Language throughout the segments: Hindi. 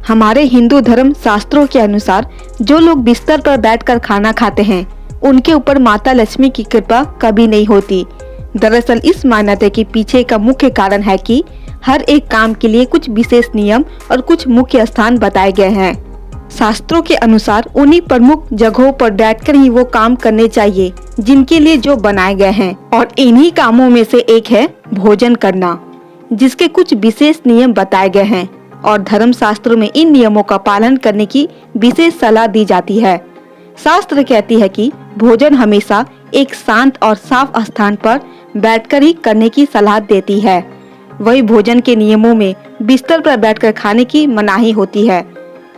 हमारे हिंदू धर्म शास्त्रों के अनुसार जो लोग बिस्तर पर बैठकर खाना खाते हैं उनके ऊपर माता लक्ष्मी की कृपा कभी नहीं होती। दरअसल इस मान्यता के पीछे का मुख्य कारण है कि हर एक काम के लिए कुछ विशेष नियम और कुछ मुख्य स्थान बताए गए हैं। शास्त्रों के अनुसार उन्हीं प्रमुख जगहों पर बैठकर ही वो काम करने चाहिए जिनके लिए जो बनाए गए हैं, और इन्हीं कामों में से एक है भोजन करना, जिसके कुछ विशेष नियम बताए गए हैं और धर्म शास्त्रों में इन नियमों का पालन करने की विशेष सलाह दी जाती है। शास्त्र कहती है कि भोजन हमेशा एक शांत और साफ स्थान पर बैठकर ही करने की सलाह देती है। वही भोजन के नियमों में बिस्तर पर बैठकर खाने की मनाही होती है।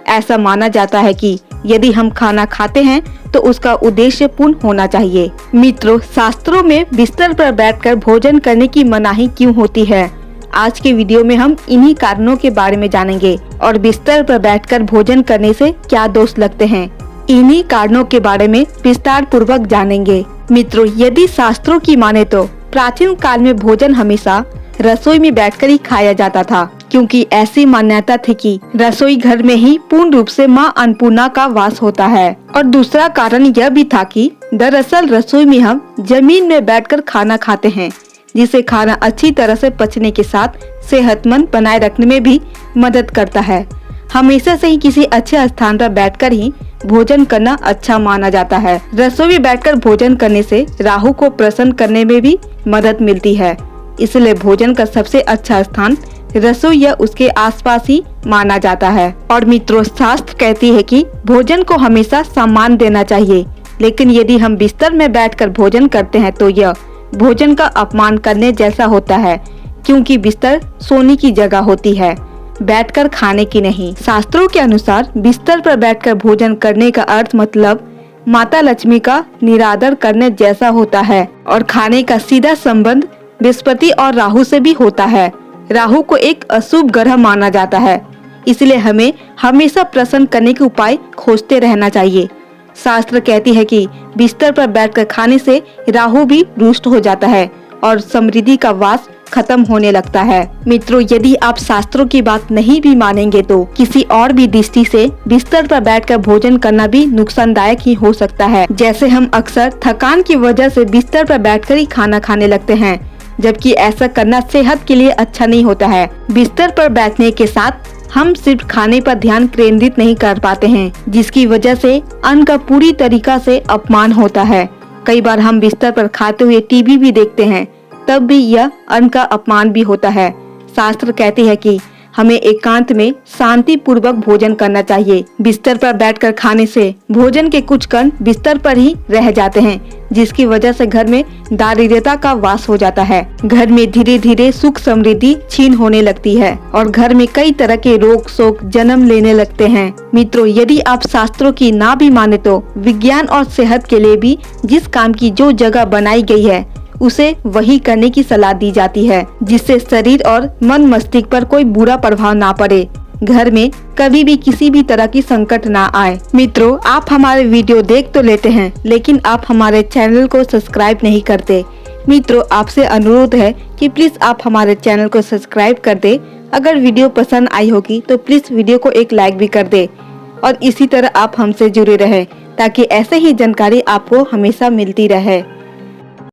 ऐसा माना जाता है कि यदि हम खाना खाते हैं तो उसका उद्देश्य पूर्ण होना चाहिए। मित्रों, शास्त्रों में बिस्तर पर बैठकर भोजन करने की मनाही क्यों होती है? आज के वीडियो में हम इन्हीं कारणों के बारे में जानेंगे और बिस्तर पर बैठकर भोजन करने से क्या दोष लगते हैं, इन्हीं कारणों के बारे में विस्तार पूर्वक जानेंगे। मित्रों, यदि शास्त्रों की माने तो प्राचीन काल में भोजन हमेशा रसोई में बैठकर ही खाया जाता था, क्योंकि ऐसी मान्यता थी कि रसोई घर में ही पूर्ण रूप से मां अन्नपूर्णा का वास होता है। और दूसरा कारण यह भी था कि दरअसल रसोई में हम जमीन में बैठकर खाना खाते हैं, जिसे खाना अच्छी तरह से पचने के साथ सेहतमंद बनाए रखने में भी मदद करता है। हमेशा से ही किसी अच्छे स्थान पर बैठकर ही भोजन करना अच्छा माना जाता है। रसोई में बैठकर भोजन करने से राहु को प्रसन्न करने में भी मदद मिलती है, इसलिए भोजन का सबसे अच्छा स्थान रसोई या उसके आसपास ही माना जाता है। और मित्रों, शास्त्र कहती है कि भोजन को हमेशा सम्मान देना चाहिए, लेकिन यदि हम बिस्तर में बैठकर भोजन करते हैं तो यह भोजन का अपमान करने जैसा होता है, क्योंकि बिस्तर सोने की जगह होती है, बैठकर खाने की नहीं। शास्त्रों के अनुसार बिस्तर पर बैठकर भोजन करने का अर्थ मतलब माता लक्ष्मी का निरादर करने जैसा होता है, और खाने का सीधा संबंध बृहस्पति और राहु से भी होता है। राहु को एक अशुभ ग्रह माना जाता है, इसलिए हमें हमेशा प्रसन्न करने के उपाय खोजते रहना चाहिए। शास्त्र कहती है कि बिस्तर पर बैठकर खाने से राहु भी रुष्ट हो जाता है और समृद्धि का वास खत्म होने लगता है। मित्रों, यदि आप शास्त्रों की बात नहीं भी मानेंगे तो किसी और भी दृष्टि से बिस्तर पर बैठकर भोजन करना भी नुकसानदायक ही हो सकता है। जैसे हम अक्सर थकान की वजह से बिस्तर पर बैठकर ही खाना खाने लगते हैं, जबकि ऐसा करना सेहत के लिए अच्छा नहीं होता है। बिस्तर पर बैठने के साथ हम सिर्फ खाने पर ध्यान केंद्रित नहीं कर पाते हैं, जिसकी वजह से अन्न का पूरी तरीका से अपमान होता है। कई बार हम बिस्तर पर खाते हुए टीवी भी देखते हैं, तब भी यह अन्न का अपमान भी होता है। शास्त्र कहते हैं कि हमें एकांत में शांति पूर्वक भोजन करना चाहिए। बिस्तर पर बैठकर खाने से भोजन के कुछ कण बिस्तर पर ही रह जाते हैं, जिसकी वजह से घर में दारिद्रता का वास हो जाता है। घर में धीरे धीरे सुख समृद्धि छीन होने लगती है और घर में कई तरह के रोग शोक जन्म लेने लगते हैं। मित्रों, यदि आप शास्त्रों की ना भी माने तो विज्ञान और सेहत के लिए भी जिस काम की जो जगह बनाई गई है उसे वही करने की सलाह दी जाती है, जिससे शरीर और मन मस्तिष्क पर कोई बुरा प्रभाव ना पड़े, घर में कभी भी किसी भी तरह की संकट ना आए। मित्रों, आप हमारे वीडियो देख तो लेते हैं, लेकिन आप हमारे चैनल को सब्सक्राइब नहीं करते। मित्रों, आपसे अनुरोध है कि प्लीज आप हमारे चैनल को सब्सक्राइब कर दे। अगर वीडियो पसंद आई होगी तो प्लीज वीडियो को एक लाइक भी कर दे, और इसी तरह आप हमसे जुड़े रहे ताकि ऐसे ही जानकारी आपको हमेशा मिलती रहे।